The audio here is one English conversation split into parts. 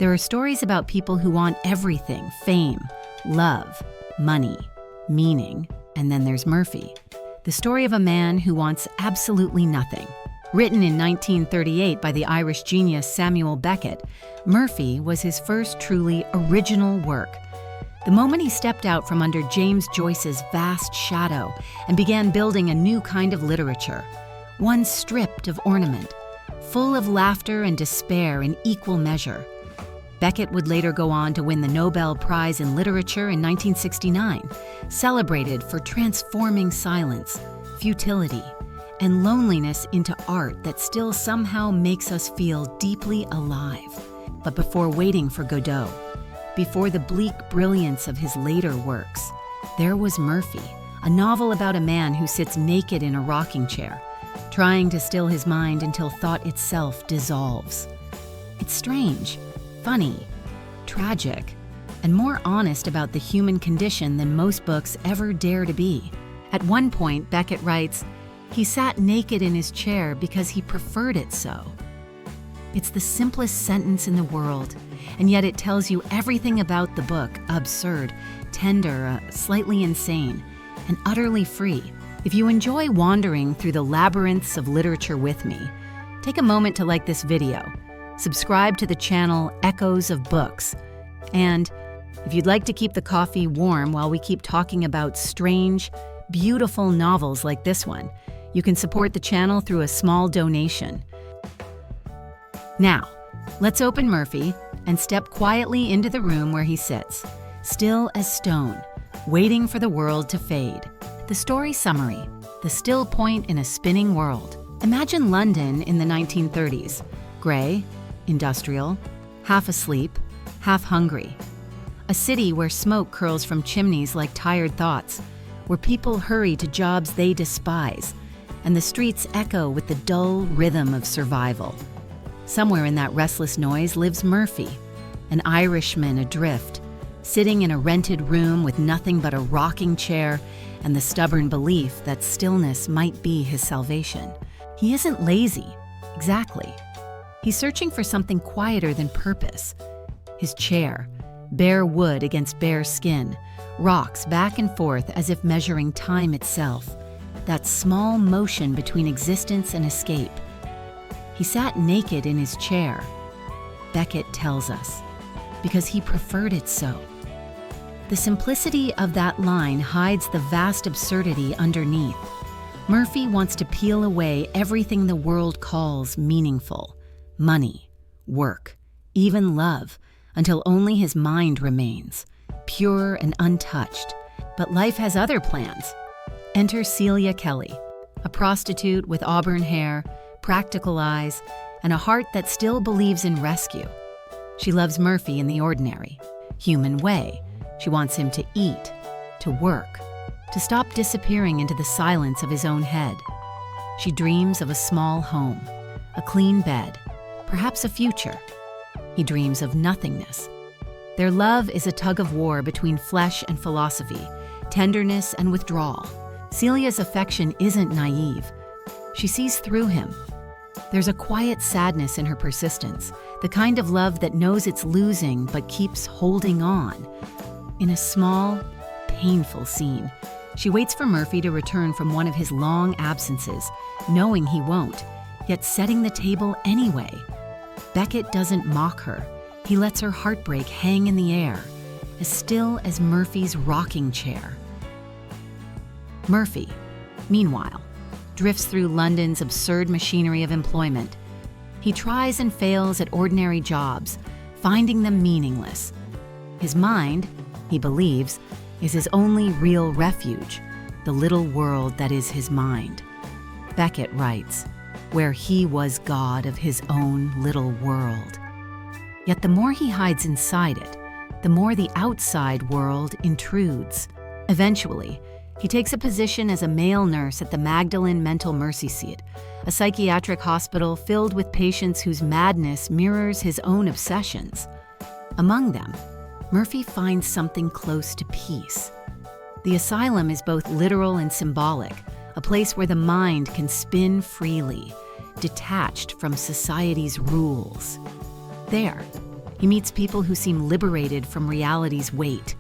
There are stories about people who want everything: fame, love, money, meaning, and then there's Murphy, the story of a man who wants absolutely nothing. Written in 1938 by the Irish genius Samuel Beckett, Murphy was his first truly original work. The moment he stepped out from under James Joyce's vast shadow and began building a new kind of literature, one stripped of ornament, full of laughter and despair in equal measure. Beckett would later go on to win the Nobel Prize in Literature in 1969, celebrated for transforming silence, futility, and loneliness into art that still somehow makes us feel deeply alive. But before waiting for Godot, before the bleak brilliance of his later works, there was Murphy, a novel about a man who sits naked in a rocking chair, trying to still his mind until thought itself dissolves. It's strange, funny, tragic, and more honest about the human condition than most books ever dare to be. At one point, Beckett writes, "He sat naked in his chair because he preferred it so." It's the simplest sentence in the world, and yet it tells you everything about the book: absurd, tender, slightly insane, and utterly free. If you enjoy wandering through the labyrinths of literature with me, take a moment to like this video, subscribe to the channel Echoes of Books, and if you'd like to keep the coffee warm while we keep talking about strange, beautiful novels like this one, you can support the channel through a small donation. Now, let's open Murphy and step quietly into the room where he sits, still as stone, waiting for the world to fade. The story summary: the still point in a spinning world. Imagine London in the 1930s, gray, industrial, half asleep, half hungry. A city where smoke curls from chimneys like tired thoughts, where people hurry to jobs they despise, and the streets echo with the dull rhythm of survival. Somewhere in that restless noise lives Murphy, an Irishman adrift, sitting in a rented room with nothing but a rocking chair and the stubborn belief that stillness might be his salvation. He isn't lazy, exactly. He's searching for something quieter than purpose. His chair, bare wood against bare skin, rocks back and forth as if measuring time itself, that small motion between existence and escape. He sat naked in his chair, Beckett tells us, because he preferred it so. The simplicity of that line hides the vast absurdity underneath. Murphy wants to peel away everything the world calls meaningful: money, work, even love, until only his mind remains, pure and untouched. But life has other plans. Enter Celia Kelly, a prostitute with auburn hair, practical eyes, and a heart that still believes in rescue. She loves Murphy in the ordinary, human way. She wants him to eat, to work, to stop disappearing into the silence of his own head. She dreams of a small home, a clean bed, perhaps a future. He dreams of nothingness. Their love is a tug-of-war between flesh and philosophy, tenderness and withdrawal. Celia's affection isn't naive. She sees through him. There's a quiet sadness in her persistence, the kind of love that knows it's losing but keeps holding on. In a small, painful scene, she waits for Murphy to return from one of his long absences, knowing he won't, yet setting the table anyway. Beckett doesn't mock her. He lets her heartbreak hang in the air, as still as Murphy's rocking chair. Murphy, meanwhile, drifts through London's absurd machinery of employment. He tries and fails at ordinary jobs, finding them meaningless. His mind, he believes, is his only real refuge, the little world that is his mind. Beckett writes, where he was God of his own little world. Yet the more he hides inside it, the more the outside world intrudes. Eventually, he takes a position as a male nurse at the Magdalen Mental Mercy Seat, a psychiatric hospital filled with patients whose madness mirrors his own obsessions. Among them, Murphy finds something close to peace. The asylum is both literal and symbolic, a place where the mind can spin freely, detached from society's rules. There, He meets people who seem liberated from reality's weight,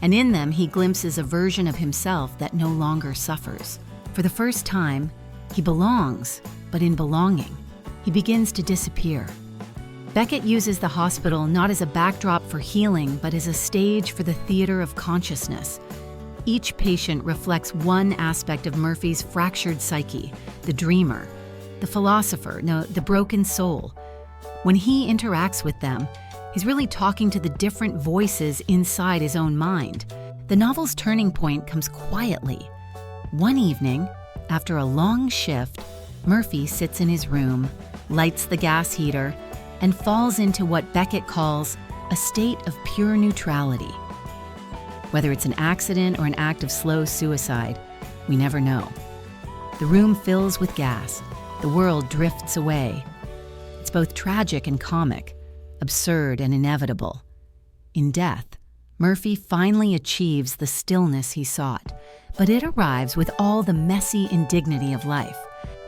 and in them he glimpses a version of himself that no longer suffers. For the first time, he belongs, but in belonging, he begins to disappear. Beckett uses the hospital not as a backdrop for healing, but as a stage for the theater of consciousness. Each patient reflects one aspect of Murphy's fractured psyche: the dreamer, the philosopher, the broken soul. When he interacts with them, he's really talking to the different voices inside his own mind. The novel's turning point comes quietly. One evening, after a long shift, Murphy sits in his room, lights the gas heater, and falls into what Beckett calls a state of pure neutrality. Whether it's an accident or an act of slow suicide, we never know. The room fills with gas. The world drifts away. It's both tragic and comic, absurd and inevitable. In death, Murphy finally achieves the stillness he sought, but it arrives with all the messy indignity of life.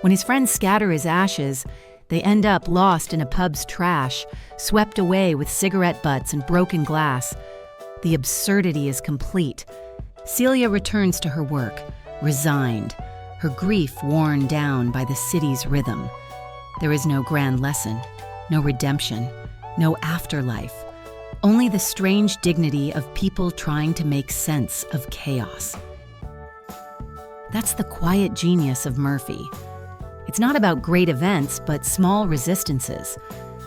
When his friends scatter his ashes, they end up lost in a pub's trash, swept away with cigarette butts and broken glass. The absurdity is complete. Celia returns to her work, resigned, her grief worn down by the city's rhythm. There is no grand lesson, no redemption, no afterlife, only the strange dignity of people trying to make sense of chaos. That's the quiet genius of Murphy. It's not about great events, but small resistances.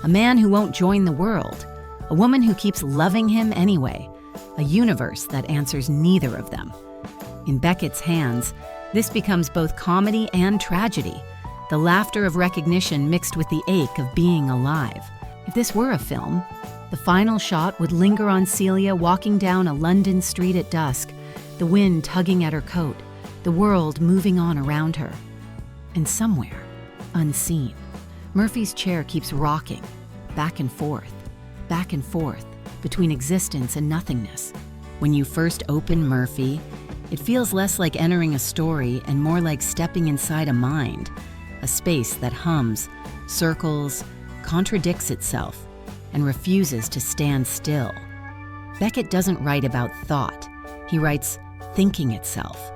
A man who won't join the world, a woman who keeps loving him anyway, a universe that answers neither of them. In Beckett's hands, this becomes both comedy and tragedy, the laughter of recognition mixed with the ache of being alive. If this were a film, the final shot would linger on Celia walking down a London street at dusk, the wind tugging at her coat, the world moving on around her. And somewhere, unseen, Murphy's chair keeps rocking, back and forth, between existence and nothingness. When you first open Murphy, it feels less like entering a story and more like stepping inside a mind, a space that hums, circles, contradicts itself, and refuses to stand still. Beckett doesn't write about thought, he writes thinking itself.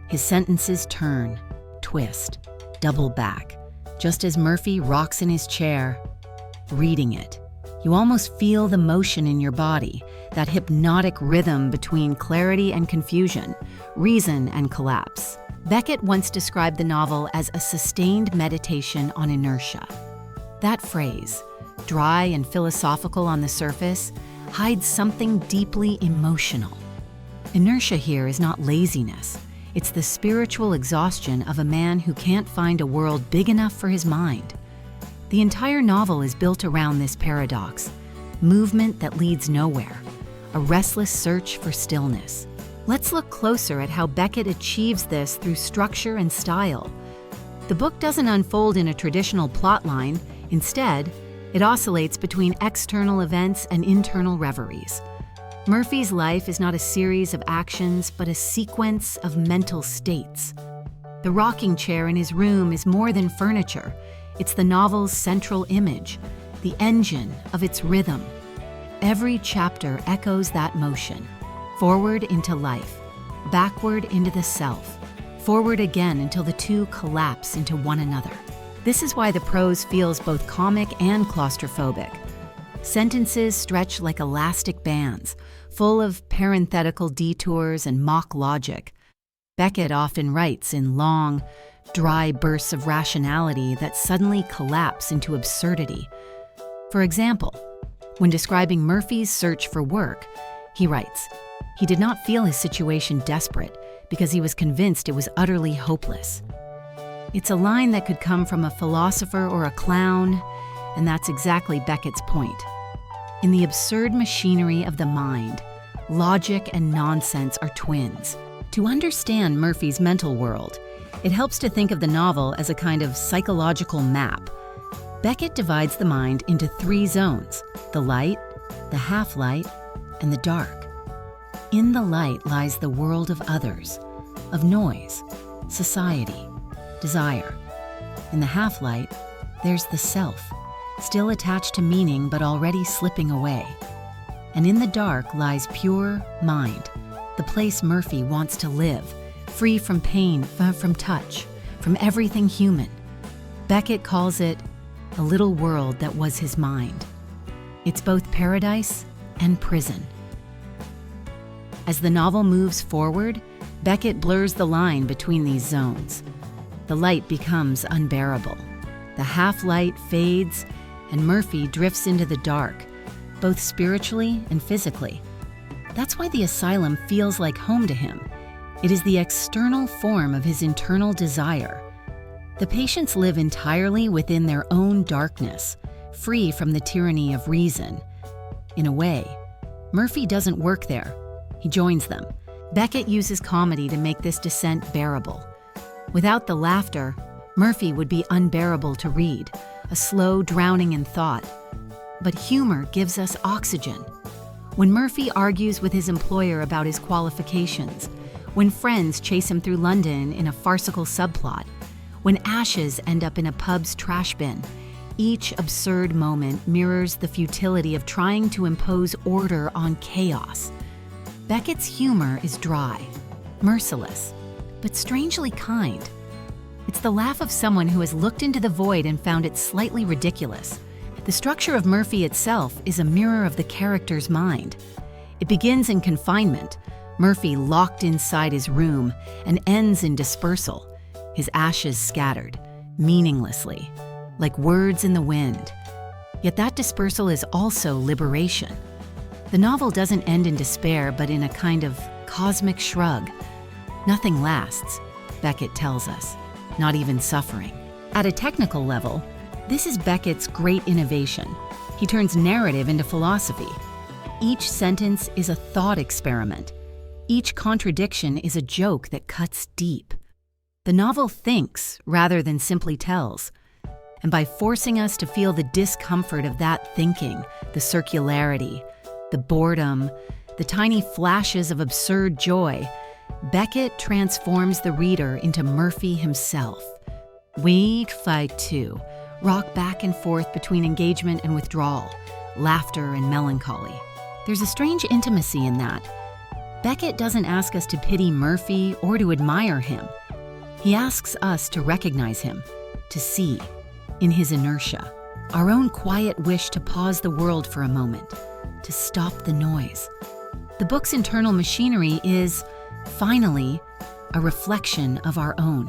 His sentences turn, twist, double back, just as Murphy rocks in his chair. Reading it, you almost feel the motion in your body, that hypnotic rhythm between clarity and confusion, reason and collapse. Beckett once described the novel as a sustained meditation on inertia. That phrase, dry and philosophical on the surface, hides something deeply emotional. Inertia here is not laziness. It's the spiritual exhaustion of a man who can't find a world big enough for his mind. The entire novel is built around this paradox: movement that leads nowhere, a restless search for stillness. Let's look closer at how Beckett achieves this through structure and style. The book doesn't unfold in a traditional plotline. Instead, it oscillates between external events and internal reveries. Murphy's life is not a series of actions, but a sequence of mental states. The rocking chair in his room is more than furniture. It's the novel's central image, the engine of its rhythm. Every chapter echoes that motion, forward into life, backward into the self, forward again until the two collapse into one another. This is why the prose feels both comic and claustrophobic. Sentences stretch like elastic bands, full of parenthetical detours and mock logic. Beckett often writes in long, dry bursts of rationality that suddenly collapse into absurdity. For example, when describing Murphy's search for work, he writes, "He did not feel his situation desperate because he was convinced it was utterly hopeless." It's a line that could come from a philosopher or a clown, and that's exactly Beckett's point. In the absurd machinery of the mind, logic and nonsense are twins. To understand Murphy's mental world, it helps to think of the novel as a kind of psychological map. Beckett divides the mind into 3 zones: the light, the half-light, and the dark. In the light lies the world of others, of noise, society, desire. In the half-light, there's the self, still attached to meaning but already slipping away. And in the dark lies pure mind, the place Murphy wants to live, free from pain, from touch, from everything human. Beckett calls it a little world that was his mind. It's both paradise and prison. As the novel moves forward, Beckett blurs the line between these zones. The light becomes unbearable. The half-light fades, and Murphy drifts into the dark, both spiritually and physically. That's why the asylum feels like home to him. It is the external form of his internal desire. The patients live entirely within their own darkness, free from the tyranny of reason. In a way, Murphy doesn't work there. He joins them. Beckett uses comedy to make this descent bearable. Without the laughter, Murphy would be unbearable to read, a slow drowning in thought. But humor gives us oxygen. When Murphy argues with his employer about his qualifications, when friends chase him through London in a farcical subplot, when ashes end up in a pub's trash bin, each absurd moment mirrors the futility of trying to impose order on chaos. Beckett's humor is dry, merciless, but strangely kind. It's the laugh of someone who has looked into the void and found it slightly ridiculous. The structure of Murphy itself is a mirror of the character's mind. It begins in confinement, Murphy locked inside his room, and ends in dispersal, his ashes scattered, meaninglessly, like words in the wind. Yet that dispersal is also liberation. The novel doesn't end in despair, but in a kind of cosmic shrug. Nothing lasts, Beckett tells us, not even suffering. At a technical level, this is Beckett's great innovation. He turns narrative into philosophy. Each sentence is a thought experiment. Each contradiction is a joke that cuts deep. The novel thinks rather than simply tells. And by forcing us to feel the discomfort of that thinking, the circularity, the boredom, the tiny flashes of absurd joy, Beckett transforms the reader into Murphy himself. We fight too, rock back and forth between engagement and withdrawal, laughter and melancholy. There's a strange intimacy in that. Beckett doesn't ask us to pity Murphy or to admire him. He asks us to recognize him, to see, in his inertia, our own quiet wish to pause the world for a moment, to stop the noise. The book's internal machinery is, finally, a reflection of our own.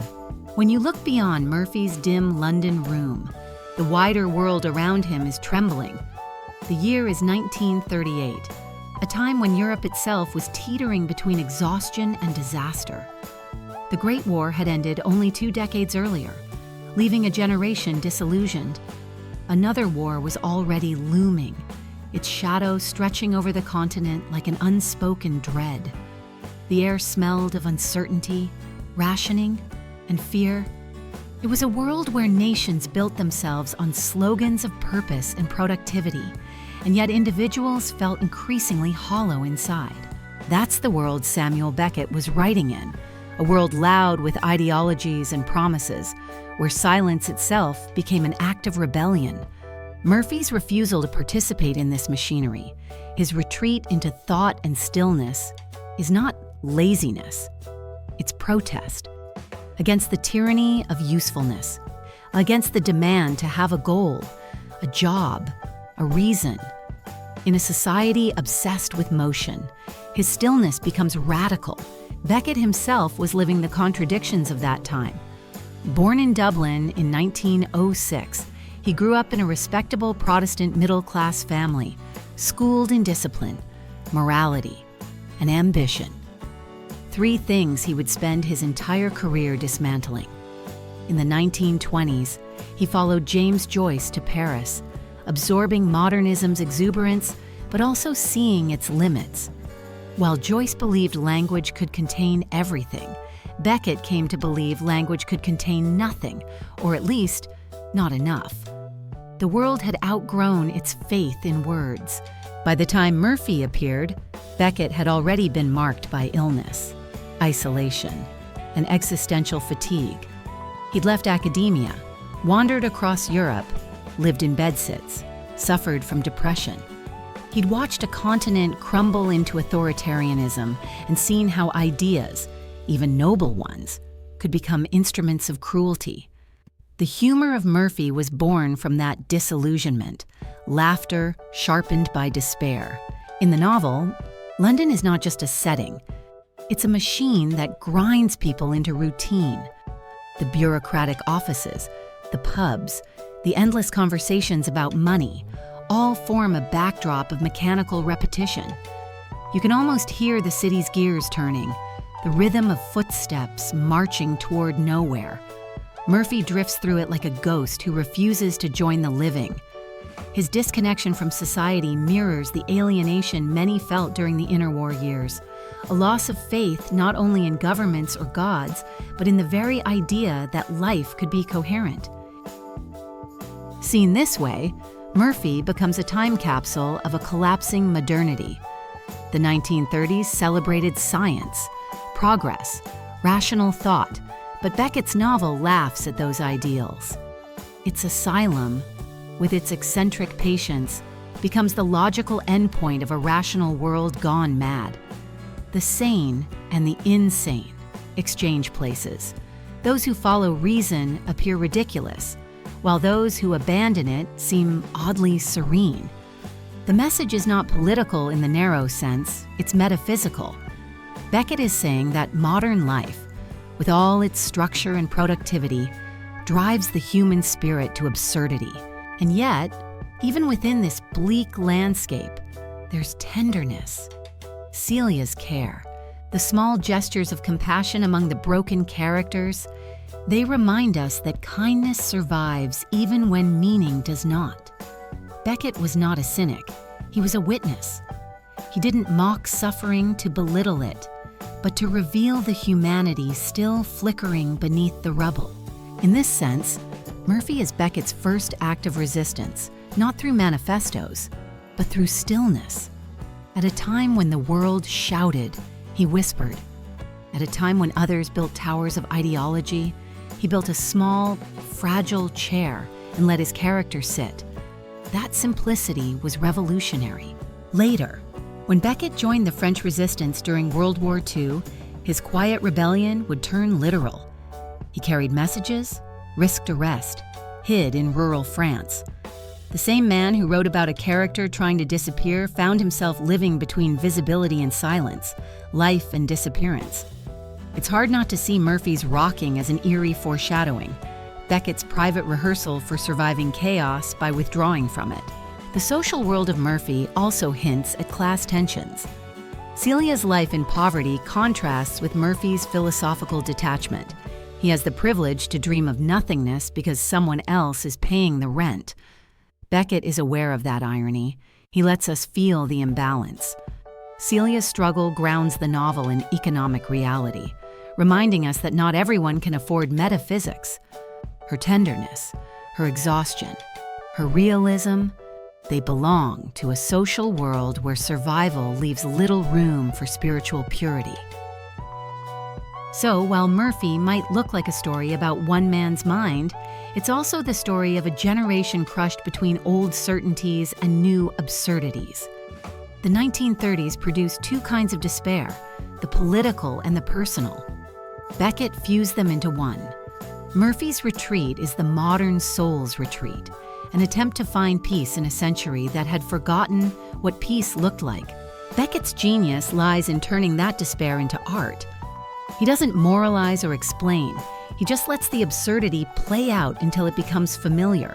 When you look beyond Murphy's dim London room, the wider world around him is trembling. The year is 1938, a time when Europe itself was teetering between exhaustion and disaster. The Great War had ended only 2 decades earlier, leaving a generation disillusioned. Another war was already looming, its shadow stretching over the continent like an unspoken dread. The air smelled of uncertainty, rationing, and fear. It was a world where nations built themselves on slogans of purpose and productivity, and yet individuals felt increasingly hollow inside. That's the world Samuel Beckett was writing in, a world loud with ideologies and promises, where silence itself became an act of rebellion. Murphy's refusal to participate in this machinery, his retreat into thought and stillness, is not laziness. It's protest against the tyranny of usefulness, against the demand to have a goal, a job, a reason. In a society obsessed with motion, his stillness becomes radical. Beckett himself was living the contradictions of that time. Born in Dublin in 1906, he grew up in a respectable Protestant middle-class family, schooled in discipline, morality, and ambition. 3 things he would spend his entire career dismantling. In the 1920s, he followed James Joyce to Paris, absorbing modernism's exuberance, but also seeing its limits. While Joyce believed language could contain everything, Beckett came to believe language could contain nothing, or at least, not enough. The world had outgrown its faith in words. By the time Murphy appeared, Beckett had already been marked by illness, isolation, and existential fatigue. He'd left academia, wandered across Europe, lived in bedsits, suffered from depression. He'd watched a continent crumble into authoritarianism and seen how ideas, even noble ones, could become instruments of cruelty. The humor of Murphy was born from that disillusionment, laughter sharpened by despair. In the novel, London is not just a setting. It's a machine that grinds people into routine. The bureaucratic offices, the pubs, the endless conversations about money, all form a backdrop of mechanical repetition. You can almost hear the city's gears turning, the rhythm of footsteps marching toward nowhere. Murphy drifts through it like a ghost who refuses to join the living. His disconnection from society mirrors the alienation many felt during the interwar years, a loss of faith not only in governments or gods, but in the very idea that life could be coherent. Seen this way, Murphy becomes a time capsule of a collapsing modernity. The 1930s celebrated science, progress, rational thought, but Beckett's novel laughs at those ideals. Its asylum, with its eccentric patients, becomes the logical endpoint of a rational world gone mad. The sane and the insane exchange places. Those who follow reason appear ridiculous, while those who abandon it seem oddly serene. The message is not political in the narrow sense, it's metaphysical. Beckett is saying that modern life, with all its structure and productivity, drives the human spirit to absurdity. And yet, even within this bleak landscape, there's tenderness. Celia's care, the small gestures of compassion among the broken characters, they remind us that kindness survives even when meaning does not. Beckett was not a cynic. He was a witness. He didn't mock suffering to belittle it, but to reveal the humanity still flickering beneath the rubble. In this sense, Murphy is Beckett's first act of resistance, not through manifestos, but through stillness. At a time when the world shouted, he whispered. At a time when others built towers of ideology, he built a small, fragile chair and let his character sit. That simplicity was revolutionary. Later, when Beckett joined the French resistance during World War II, his quiet rebellion would turn literal. He carried messages, risked arrest, hid in rural France. The same man who wrote about a character trying to disappear found himself living between visibility and silence, life and disappearance. It's hard not to see Murphy's rocking as an eerie foreshadowing, Beckett's private rehearsal for surviving chaos by withdrawing from it. The social world of Murphy also hints at class tensions. Celia's life in poverty contrasts with Murphy's philosophical detachment. He has the privilege to dream of nothingness because someone else is paying the rent. Beckett is aware of that irony. He lets us feel the imbalance. Celia's struggle grounds the novel in economic reality, reminding us that not everyone can afford metaphysics. Her tenderness, her exhaustion, her realism, they belong to a social world where survival leaves little room for spiritual purity. So, while Murphy might look like a story about one man's mind, it's also the story of a generation crushed between old certainties and new absurdities. The 1930s produced two kinds of despair, the political and the personal. Beckett fused them into one. Murphy's retreat is the modern soul's retreat, an attempt to find peace in a century that had forgotten what peace looked like. Beckett's genius lies in turning that despair into art. He doesn't moralize or explain. He just lets the absurdity play out until it becomes familiar.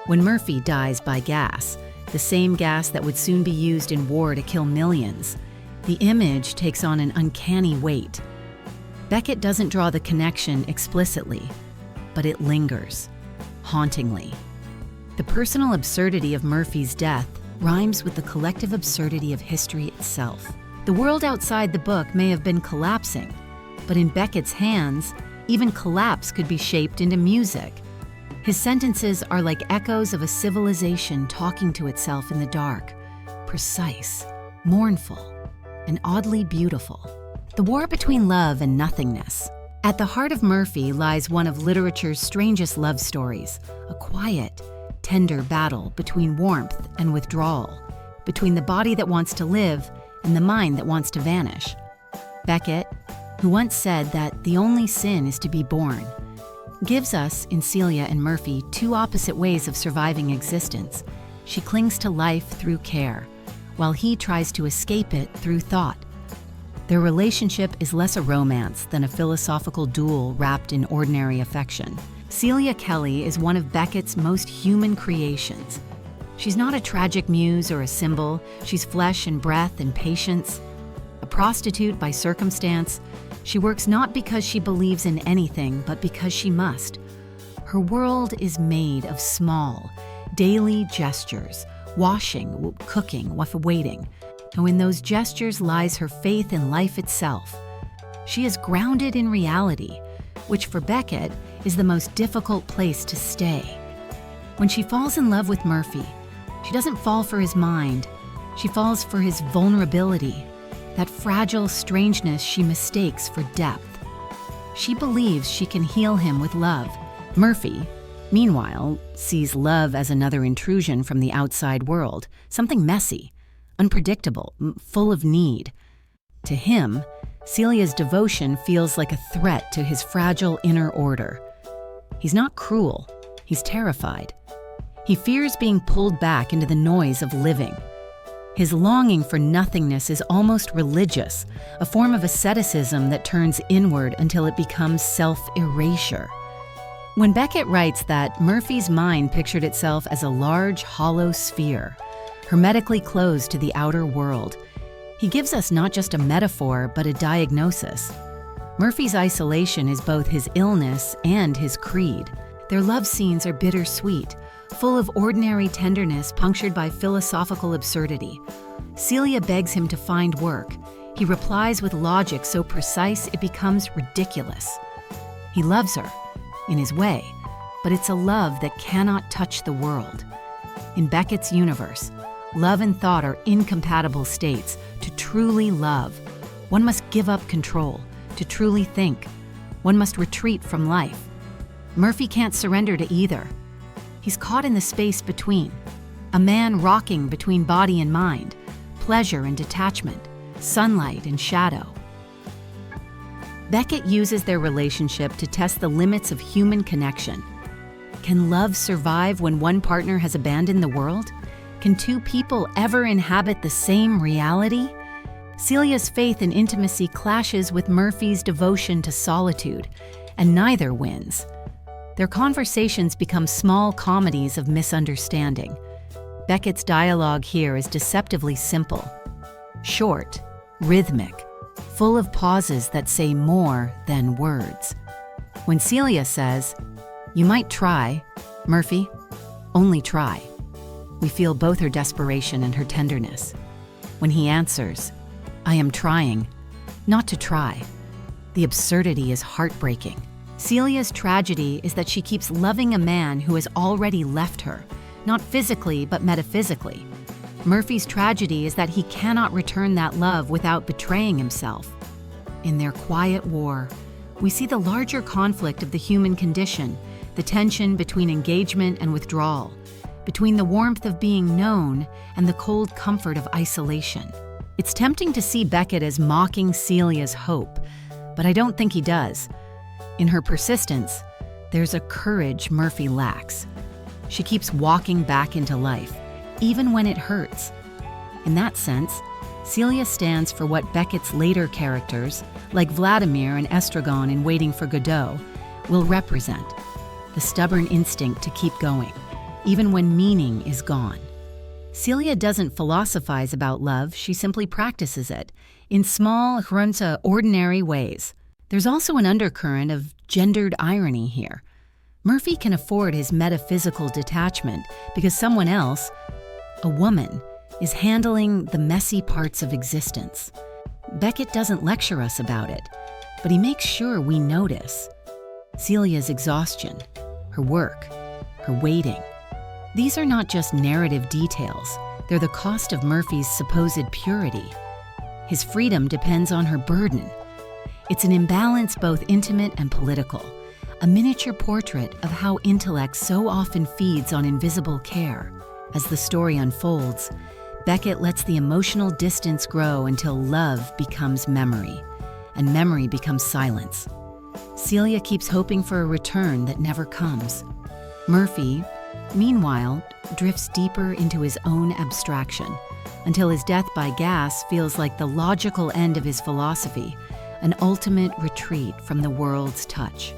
When Murphy dies by gas, the same gas that would soon be used in war to kill millions, the image takes on an uncanny weight. Beckett doesn't draw the connection explicitly, but it lingers, hauntingly. The personal absurdity of Murphy's death rhymes with the collective absurdity of history itself. The world outside the book may have been collapsing, but in Beckett's hands, even collapse could be shaped into music. His sentences are like echoes of a civilization talking to itself in the dark, precise, mournful, and oddly beautiful. The war between love and nothingness. At the heart of Murphy lies one of literature's strangest love stories, a quiet, tender battle between warmth and withdrawal, between the body that wants to live and the mind that wants to vanish. Beckett, who once said that the only sin is to be born, gives us, in Celia and Murphy, two opposite ways of surviving existence. She clings to life through care, while he tries to escape it through thought. Their relationship is less a romance than a philosophical duel wrapped in ordinary affection. Celia Kelly is one of Beckett's most human creations. She's not a tragic muse or a symbol. She's flesh and breath and patience. A prostitute by circumstance, she works not because she believes in anything, but because she must. Her world is made of small, daily gestures, washing, cooking, waiting. And in those gestures lies her faith in life itself. She is grounded in reality, which for Beckett is the most difficult place to stay. When she falls in love with Murphy, she doesn't fall for his mind. She falls for his vulnerability, that fragile strangeness she mistakes for depth. She believes she can heal him with love. Murphy, meanwhile, sees love as another intrusion from the outside world, something messy, unpredictable, full of need. To him, Celia's devotion feels like a threat to his fragile inner order. He's not cruel, he's terrified. He fears being pulled back into the noise of living. His longing for nothingness is almost religious, a form of asceticism that turns inward until it becomes self-erasure. When Beckett writes that Murphy's mind pictured itself as a large, hollow sphere, hermetically closed to the outer world, he gives us not just a metaphor, but a diagnosis. Murphy's isolation is both his illness and his creed. Their love scenes are bittersweet, full of ordinary tenderness punctured by philosophical absurdity. Celia begs him to find work. He replies with logic so precise it becomes ridiculous. He loves her, in his way, but it's a love that cannot touch the world. In Beckett's universe, love and thought are incompatible states. To truly love, one must give up control. To truly think, one must retreat from life. Murphy can't surrender to either. He's caught in the space between, a man rocking between body and mind, pleasure and detachment, sunlight and shadow. Beckett uses their relationship to test the limits of human connection. Can love survive when one partner has abandoned the world? Can two people ever inhabit the same reality? Celia's faith in intimacy clashes with Murphy's devotion to solitude, and neither wins. Their conversations become small comedies of misunderstanding. Beckett's dialogue here is deceptively simple, short, rhythmic, full of pauses that say more than words. When Celia says, "You might try, Murphy, only try," we feel both her desperation and her tenderness. When he answers, "I am trying, not to try," the absurdity is heartbreaking. Celia's tragedy is that she keeps loving a man who has already left her, not physically but metaphysically. Murphy's tragedy is that he cannot return that love without betraying himself. In their quiet war, we see the larger conflict of the human condition, the tension between engagement and withdrawal, between the warmth of being known and the cold comfort of isolation. It's tempting to see Beckett as mocking Celia's hope, but I don't think he does. In her persistence, there's a courage Murphy lacks. She keeps walking back into life, even when it hurts. In that sense, Celia stands for what Beckett's later characters, like Vladimir and Estragon in Waiting for Godot, will represent: the stubborn instinct to keep going, even when meaning is gone. Celia doesn't philosophize about love, she simply practices it, in small, ordinary ways. There's also an undercurrent of gendered irony here. Murphy can afford his metaphysical detachment because someone else, a woman, is handling the messy parts of existence. Beckett doesn't lecture us about it, but he makes sure we notice. Celia's exhaustion, her work, her waiting. These are not just narrative details, they're the cost of Murphy's supposed purity. His freedom depends on her burden. It's an imbalance both intimate and political, a miniature portrait of how intellect so often feeds on invisible care. As the story unfolds, Beckett lets the emotional distance grow until love becomes memory, and memory becomes silence. Celia keeps hoping for a return that never comes. Murphy, meanwhile, drifts deeper into his own abstraction, until his death by gas feels like the logical end of his philosophy, an ultimate retreat from the world's touch.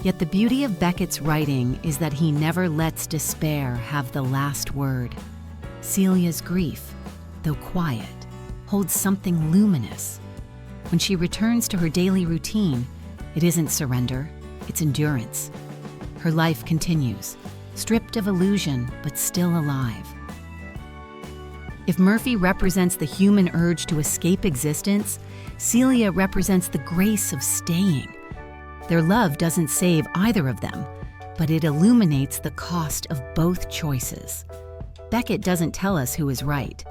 Yet the beauty of Beckett's writing is that he never lets despair have the last word. Celia's grief, though quiet, holds something luminous. When she returns to her daily routine, it isn't surrender, it's endurance. Her life continues, stripped of illusion, but still alive. If Murphy represents the human urge to escape existence, Celia represents the grace of staying. Their love doesn't save either of them, but it illuminates the cost of both choices. Beckett doesn't tell us who is right.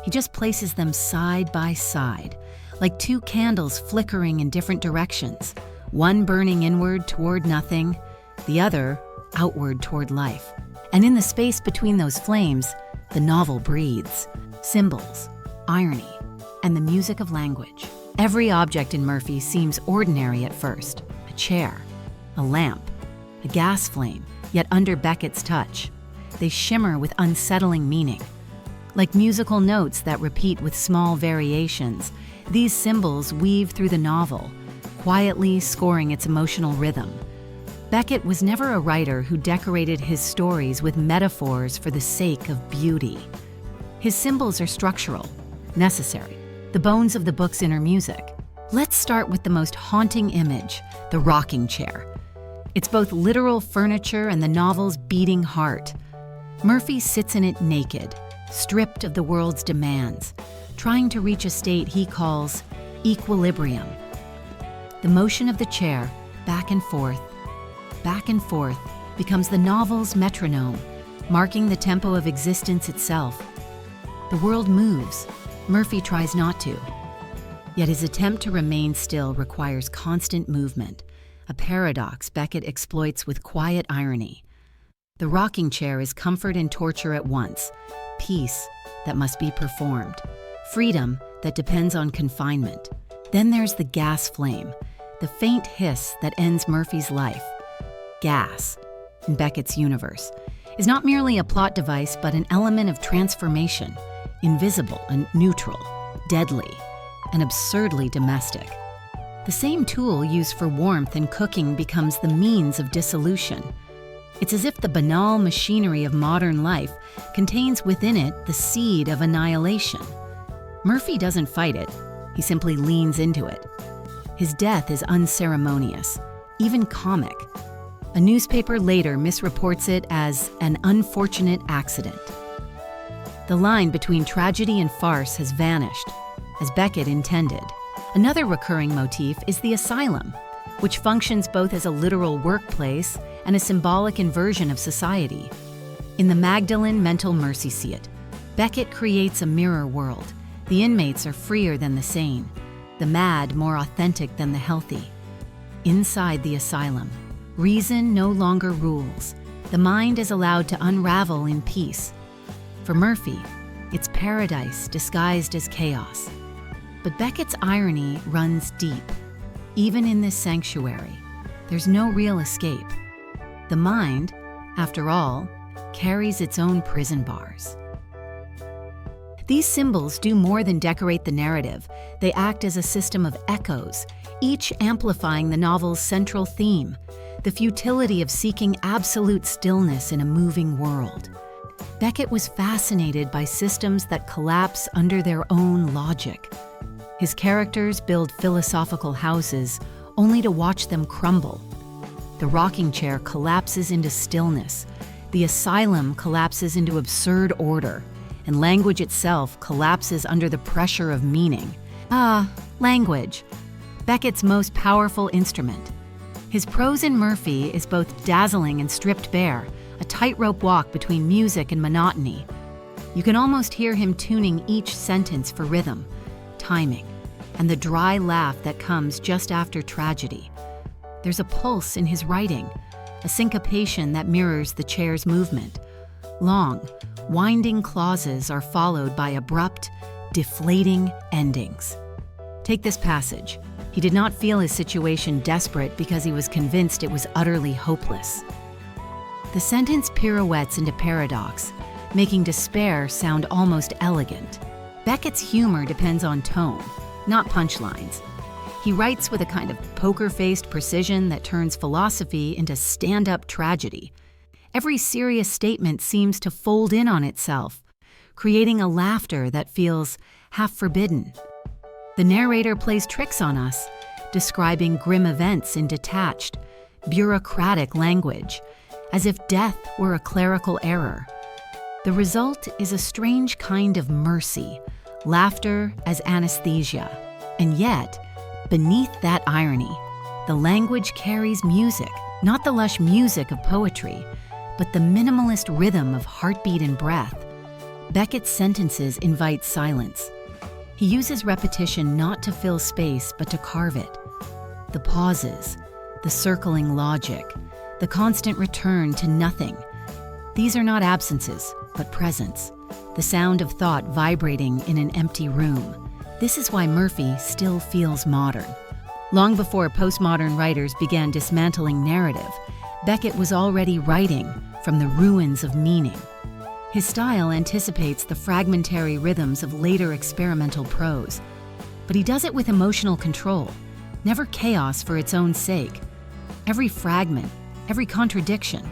He just places them side by side, like two candles flickering in different directions, one burning inward toward nothing, the other outward toward life. And in the space between those flames, the novel breathes, symbols, irony, and the music of language. Every object in Murphy seems ordinary at first. A chair, a lamp, a gas flame, yet under Beckett's touch, they shimmer with unsettling meaning. Like musical notes that repeat with small variations, these symbols weave through the novel, quietly scoring its emotional rhythm. Beckett was never a writer who decorated his stories with metaphors for the sake of beauty. His symbols are structural, necessary, the bones of the book's inner music. Let's start with the most haunting image, the rocking chair. It's both literal furniture and the novel's beating heart. Murphy sits in it naked, stripped of the world's demands, trying to reach a state he calls equilibrium. The motion of the chair, back and forth, becomes the novel's metronome, marking the tempo of existence itself. The world moves. Murphy tries not to. Yet his attempt to remain still requires constant movement, a paradox Beckett exploits with quiet irony. The rocking chair is comfort and torture at once, peace that must be performed, freedom that depends on confinement. Then there's the gas flame, the faint hiss that ends Murphy's life. Gas, in Beckett's universe, is not merely a plot device but an element of transformation, invisible and neutral, deadly, and absurdly domestic. The same tool used for warmth and cooking becomes the means of dissolution. It's as if the banal machinery of modern life contains within it the seed of annihilation. Murphy doesn't fight it, he simply leans into it. His death is unceremonious, even comic. A newspaper later misreports it as an unfortunate accident. The line between tragedy and farce has vanished, as Beckett intended. Another recurring motif is the asylum, which functions both as a literal workplace and a symbolic inversion of society. In the Magdalen Mental Mercy Seat, Beckett creates a mirror world. The inmates are freer than the sane, the mad more authentic than the healthy. Inside the asylum, reason no longer rules. The mind is allowed to unravel in peace. For Murphy, it's paradise disguised as chaos. But Beckett's irony runs deep. Even in this sanctuary, there's no real escape. The mind, after all, carries its own prison bars. These symbols do more than decorate the narrative. They act as a system of echoes, each amplifying the novel's central theme, the futility of seeking absolute stillness in a moving world. Beckett was fascinated by systems that collapse under their own logic. His characters build philosophical houses only to watch them crumble. The rocking chair collapses into stillness. The asylum collapses into absurd order, and language itself collapses under the pressure of meaning. Language, Beckett's most powerful instrument. His prose in Murphy is both dazzling and stripped bare, a tightrope walk between music and monotony. You can almost hear him tuning each sentence for rhythm, timing, and the dry laugh that comes just after tragedy. There's a pulse in his writing, a syncopation that mirrors the chair's movement. Long, winding clauses are followed by abrupt, deflating endings. Take this passage. He did not feel his situation desperate because he was convinced it was utterly hopeless. The sentence pirouettes into paradox, making despair sound almost elegant. Beckett's humor depends on tone, not punchlines. He writes with a kind of poker-faced precision that turns philosophy into stand-up tragedy. Every serious statement seems to fold in on itself, creating a laughter that feels half forbidden. The narrator plays tricks on us, describing grim events in detached, bureaucratic language, as if death were a clerical error. The result is a strange kind of mercy, laughter as anesthesia. And yet, beneath that irony, the language carries music, not the lush music of poetry, but the minimalist rhythm of heartbeat and breath. Beckett's sentences invite silence. He uses repetition not to fill space, but to carve it. The pauses, the circling logic, the constant return to nothing. These are not absences, but presence, the sound of thought vibrating in an empty room. This is why Murphy still feels modern. Long before postmodern writers began dismantling narrative, Beckett was already writing from the ruins of meaning. His style anticipates the fragmentary rhythms of later experimental prose, but he does it with emotional control, never chaos for its own sake. Every fragment, every contradiction,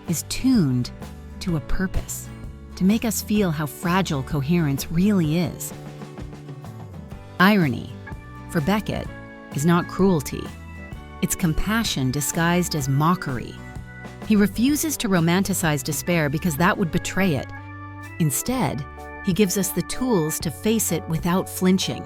is tuned to a purpose, to make us feel how fragile coherence really is. Irony, for Beckett, is not cruelty. It's compassion disguised as mockery. He refuses to romanticize despair because that would betray it. Instead, he gives us the tools to face it without flinching,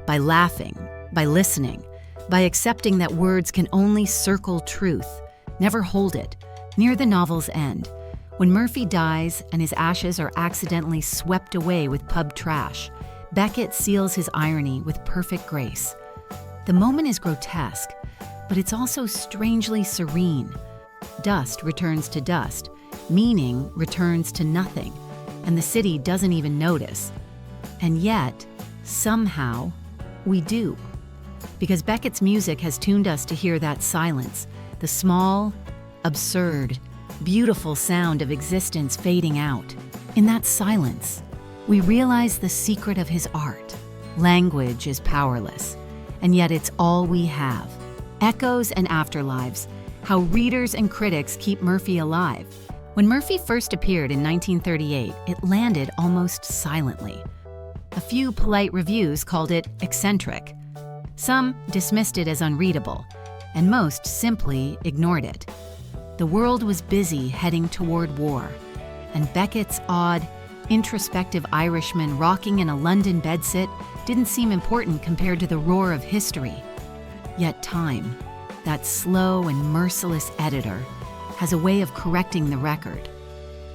by laughing, by listening, by accepting that words can only circle truth, never hold it. Near the novel's end, when Murphy dies and his ashes are accidentally swept away with pub trash, Beckett seals his irony with perfect grace. The moment is grotesque, but it's also strangely serene. Dust returns to dust, meaning returns to nothing, and the city doesn't even notice. And yet, somehow, we do. Because Beckett's music has tuned us to hear that silence, the small, absurd, beautiful sound of existence fading out. In that silence, we realize the secret of his art. Language is powerless, and yet it's all we have. Echoes and afterlives, how readers and critics keep Murphy alive. When Murphy first appeared in 1938, it landed almost silently. A few polite reviews called it eccentric. Some dismissed it as unreadable, and most simply ignored it. The world was busy heading toward war, and Beckett's odd, introspective Irishman rocking in a London bedsit didn't seem important compared to the roar of history. Yet time, that slow and merciless editor, has a way of correcting the record.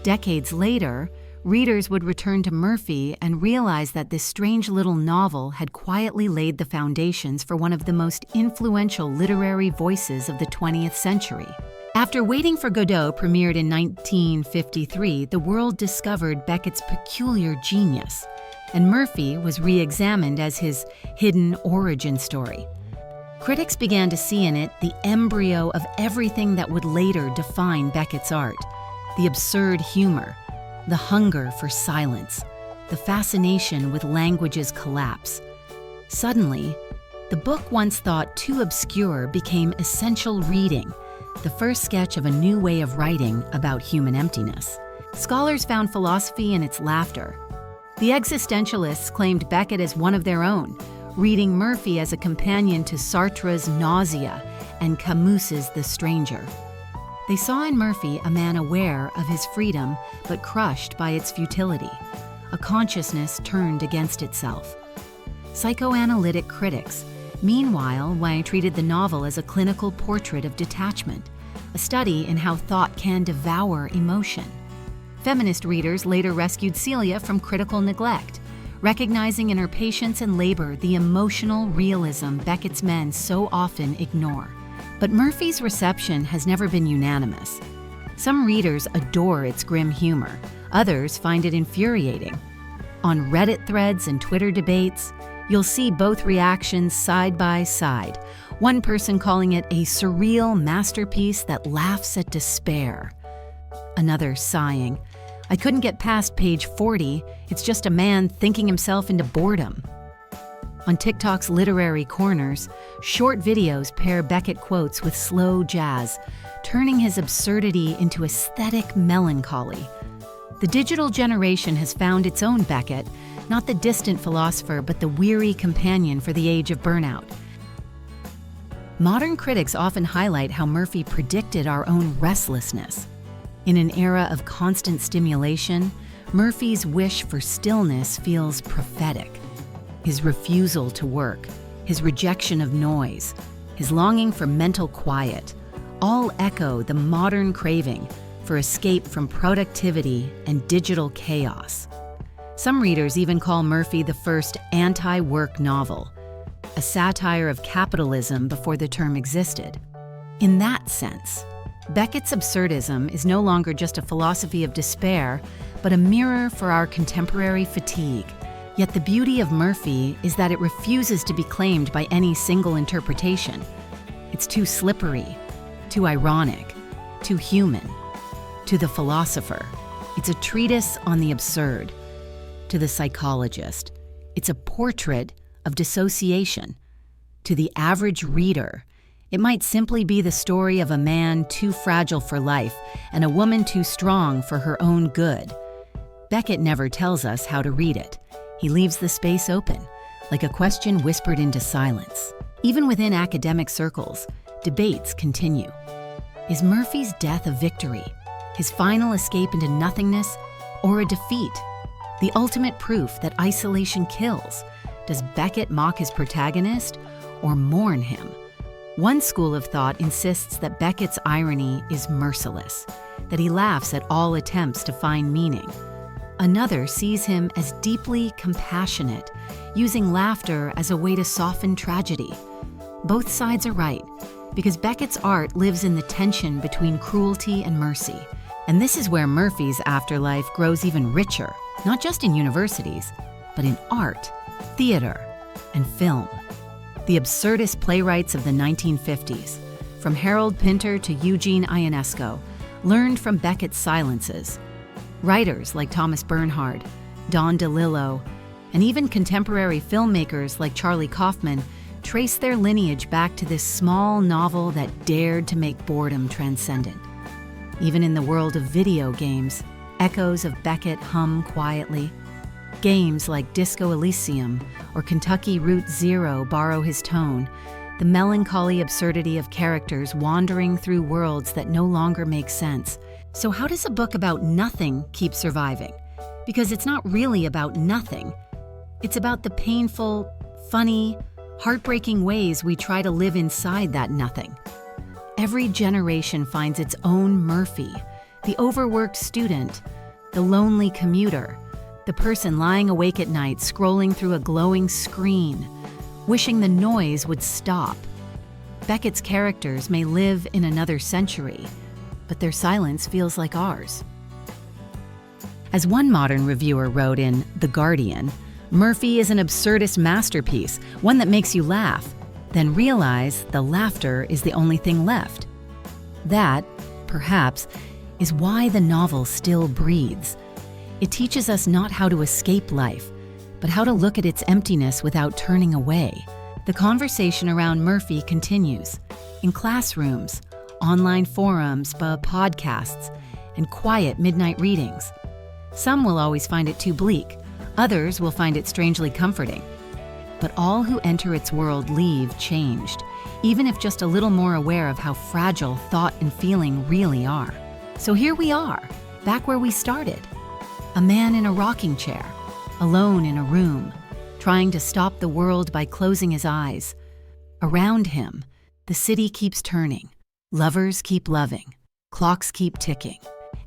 Decades later, readers would return to Murphy and realize that this strange little novel had quietly laid the foundations for one of the most influential literary voices of the 20th century. After Waiting for Godot premiered in 1953, the world discovered Beckett's peculiar genius, and Murphy was re-examined as his hidden origin story. Critics began to see in it the embryo of everything that would later define Beckett's art: the absurd humor, the hunger for silence, the fascination with language's collapse. Suddenly, the book once thought too obscure became essential reading, the first sketch of a new way of writing about human emptiness. Scholars found philosophy in its laughter. The existentialists claimed Beckett as one of their own, reading Murphy as a companion to Sartre's Nausea and Camus's The Stranger. They saw in Murphy a man aware of his freedom but crushed by its futility, a consciousness turned against itself. Psychoanalytic critics, meanwhile, treated the novel as a clinical portrait of detachment, a study in how thought can devour emotion. Feminist readers later rescued Celia from critical neglect, recognizing in her patience and labor the emotional realism Beckett's men so often ignore. But Murphy's reception has never been unanimous. Some readers adore its grim humor, others find it infuriating. On Reddit threads and Twitter debates, you'll see both reactions side by side, one person calling it a surreal masterpiece that laughs at despair. Another sighing, "I couldn't get past page 40, it's just a man thinking himself into boredom." On TikTok's literary corners, short videos pair Beckett quotes with slow jazz, turning his absurdity into aesthetic melancholy. The digital generation has found its own Beckett, not the distant philosopher, but the weary companion for the age of burnout. Modern critics often highlight how Murphy predicted our own restlessness. In an era of constant stimulation, Murphy's wish for stillness feels prophetic. His refusal to work, his rejection of noise, his longing for mental quiet, all echo the modern craving for escape from productivity and digital chaos. Some readers even call Murphy the first anti-work novel, a satire of capitalism before the term existed. In that sense, Beckett's absurdism is no longer just a philosophy of despair, but a mirror for our contemporary fatigue. Yet the beauty of Murphy is that it refuses to be claimed by any single interpretation. It's too slippery, too ironic, too human. To the philosopher, it's a treatise on the absurd. To the psychologist, it's a portrait of dissociation. To the average reader, it might simply be the story of a man too fragile for life and a woman too strong for her own good. Beckett never tells us how to read it. He leaves the space open, like a question whispered into silence. Even within academic circles, debates continue. Is Murphy's death a victory? His final escape into nothingness, or a defeat? The ultimate proof that isolation kills. Does Beckett mock his protagonist or mourn him? One school of thought insists that Beckett's irony is merciless, that he laughs at all attempts to find meaning. Another sees him as deeply compassionate, using laughter as a way to soften tragedy. Both sides are right, because Beckett's art lives in the tension between cruelty and mercy. And this is where Murphy's afterlife grows even richer, not just in universities, but in art, theater, and film. The absurdist playwrights of the 1950s, from Harold Pinter to Eugene Ionesco, learned from Beckett's silences. Writers like Thomas Bernhard, Don DeLillo, and even contemporary filmmakers like Charlie Kaufman trace their lineage back to this small novel that dared to make boredom transcendent. Even in the world of video games, echoes of Beckett hum quietly. Games like Disco Elysium or Kentucky Route Zero borrow his tone, the melancholy absurdity of characters wandering through worlds that no longer make sense. So how does a book about nothing keep surviving? Because it's not really about nothing. It's about the painful, funny, heartbreaking ways we try to live inside that nothing. Every generation finds its own Murphy, the overworked student, the lonely commuter, the person lying awake at night scrolling through a glowing screen, wishing the noise would stop. Beckett's characters may live in another century, but their silence feels like ours. As one modern reviewer wrote in The Guardian, Murphy is an absurdist masterpiece, one that makes you laugh, then realize the laughter is the only thing left. That, perhaps, is why the novel still breathes. It teaches us not how to escape life, but how to look at its emptiness without turning away. The conversation around Murphy continues in classrooms, online forums, podcasts, and quiet midnight readings. Some will always find it too bleak, others will find it strangely comforting. But all who enter its world leave changed, even if just a little more aware of how fragile thought and feeling really are. So here we are, back where we started. A man in a rocking chair, alone in a room, trying to stop the world by closing his eyes. Around him, the city keeps turning. Lovers keep loving, clocks keep ticking,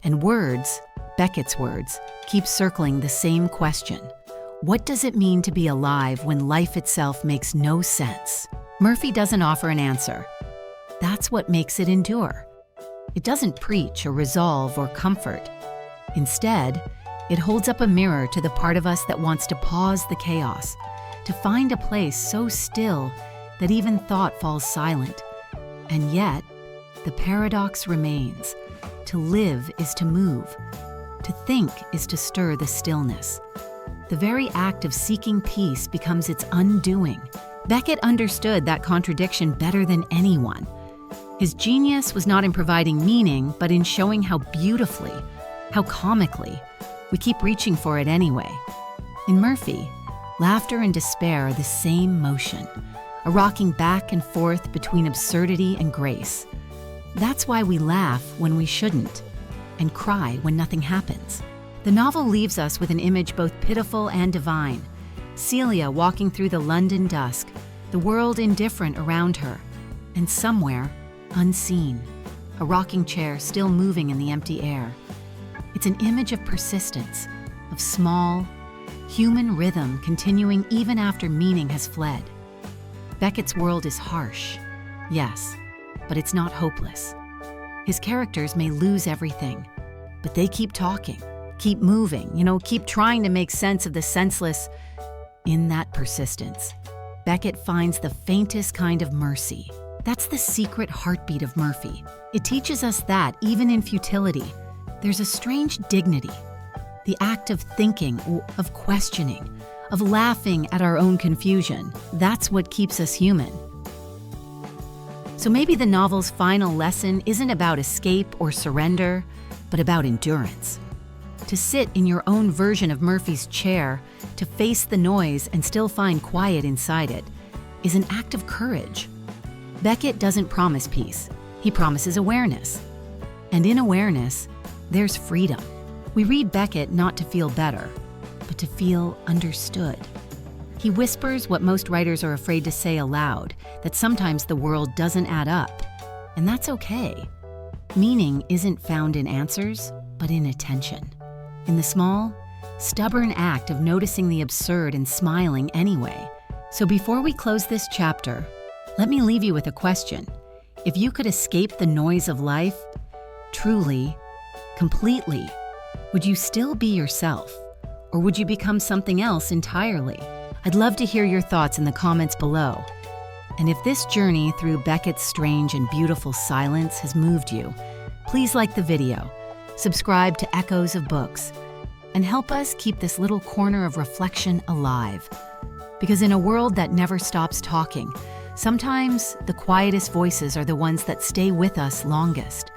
and words, Beckett's words, keep circling the same question. What does it mean to be alive when life itself makes no sense? Murphy doesn't offer an answer. That's that's what makes it endure. It doesn't preach or resolve or comfort. Instead, it holds up a mirror to the part of us that wants to pause the chaos, to find a place so still that even thought falls silent. And yet, the paradox remains. To live is to move. To think is to stir the stillness. The very act of seeking peace becomes its undoing. Beckett understood that contradiction better than anyone. His genius was not in providing meaning, but in showing how beautifully, how comically, we keep reaching for it anyway. In Murphy, laughter and despair are the same motion, a rocking back and forth between absurdity and grace. That's why we laugh when we shouldn't, and cry when nothing happens. The novel leaves us with an image both pitiful and divine. Celia walking through the London dusk, the world indifferent around her, and somewhere, unseen, a rocking chair still moving in the empty air. It's an image of persistence, of small, human rhythm continuing even after meaning has fled. Beckett's world is harsh, yes, but it's not hopeless. His characters may lose everything, but they keep talking, keep moving, keep trying to make sense of the senseless. In that persistence, Beckett finds the faintest kind of mercy. That's the secret heartbeat of Murphy. It teaches us that, even in futility, there's a strange dignity. The act of thinking, of questioning, of laughing at our own confusion, that's what keeps us human. So maybe the novel's final lesson isn't about escape or surrender, but about endurance. To sit in your own version of Murphy's chair, to face the noise and still find quiet inside it, is an act of courage. Beckett doesn't promise peace. He promises awareness. And in awareness, there's freedom. We read Beckett not to feel better, but to feel understood. He whispers what most writers are afraid to say aloud, that sometimes the world doesn't add up. And that's okay. Meaning isn't found in answers, but in attention. In the small, stubborn act of noticing the absurd and smiling anyway. So before we close this chapter, let me leave you with a question. If you could escape the noise of life, truly, completely, would you still be yourself? Or would you become something else entirely? I'd love to hear your thoughts in the comments below. And if this journey through Beckett's strange and beautiful silence has moved you, please like the video, subscribe to Echoes of Books, and help us keep this little corner of reflection alive. Because in a world that never stops talking, sometimes the quietest voices are the ones that stay with us longest.